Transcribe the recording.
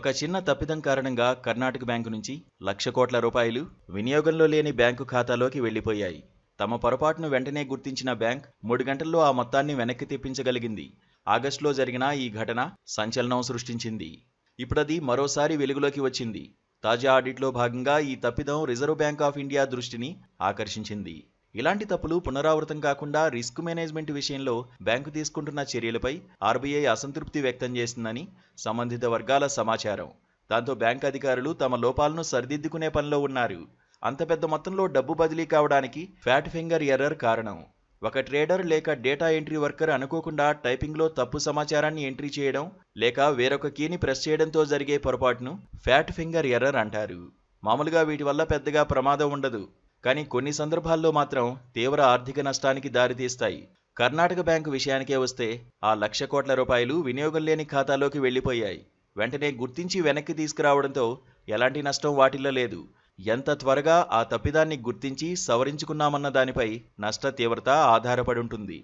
ఒక చిన్న తప్పిదం కారణంగా కర్ణాటక బ్యాంకు నుంచి 1,00,000 కోట్ల రూపాయలు వినియోగంలో లేని బ్యాంకు ఖాతాలోకి వెళ్లిపోయాయి. తమ పొరపాటును వెంటనే గుర్తించిన బ్యాంక్ 3 గంటల్లో ఆ మొత్తాన్ని వెనక్కి తెప్పించగలిగింది. ఆగస్టులో జరిగిన ఈ ఘటన సంచలనం సృష్టించింది. ఇప్పుడది మరోసారి వెలుగులోకి వచ్చింది. తాజా ఆడిట్లో భాగంగా ఈ తప్పిదం రిజర్వ్ బ్యాంక్ ఆఫ్ ఇండియా దృష్టిని ఆకర్షించింది. ఇలాంటి తప్పులు పునరావృతం కాకుండా రిస్క్ మేనేజ్మెంట్ విషయంలో బ్యాంకు తీసుకుంటున్న చర్యలపై ఆర్బీఐ అసంతృప్తి వ్యక్తం చేసిందని సంబంధిత వర్గాల సమాచారం. దాంతో బ్యాంక్ అధికారులు తమ లోపాలను సరిదిద్దుకునే పనిలో ఉన్నారు. అంత పెద్ద మొత్తంలో డబ్బు బదిలీ కావడానికి ఫ్యాట్ ఫింగర్ ఎర్రర్ కారణం. ఒక ట్రేడర్ లేక డేటా ఎంట్రీ వర్కర్ అనుకోకుండా టైపింగ్లో తప్పు సమాచారాన్ని ఎంట్రీ చేయడం లేక వేరొక కీని ప్రెస్ చేయడంతో జరిగే పొరపాటును ఫ్యాట్ ఫింగర్ ఎర్రర్ అంటారు. మామూలుగా వీటి వల్ల పెద్దగా ప్రమాదం ఉండదు, కానీ కొన్ని సందర్భాల్లో మాత్రం తీవ్ర ఆర్థిక నష్టానికి దారితీస్తాయి. కర్ణాటక బ్యాంకు విషయానికే వస్తే ఆ 1,00,000 కోట్ల రూపాయలు వినియోగం లేని ఖాతాలోకి వెళ్లిపోయాయి. వెంటనే గుర్తించి వెనక్కి తీసుకురావడంతో ఎలాంటి నష్టం వాటిల్లో లేదు. ఎంత త్వరగా ఆ తప్పిదాన్ని గుర్తించి సవరించుకున్నామన్న దానిపై నష్ట తీవ్రత ఆధారపడి ఉంటుంది.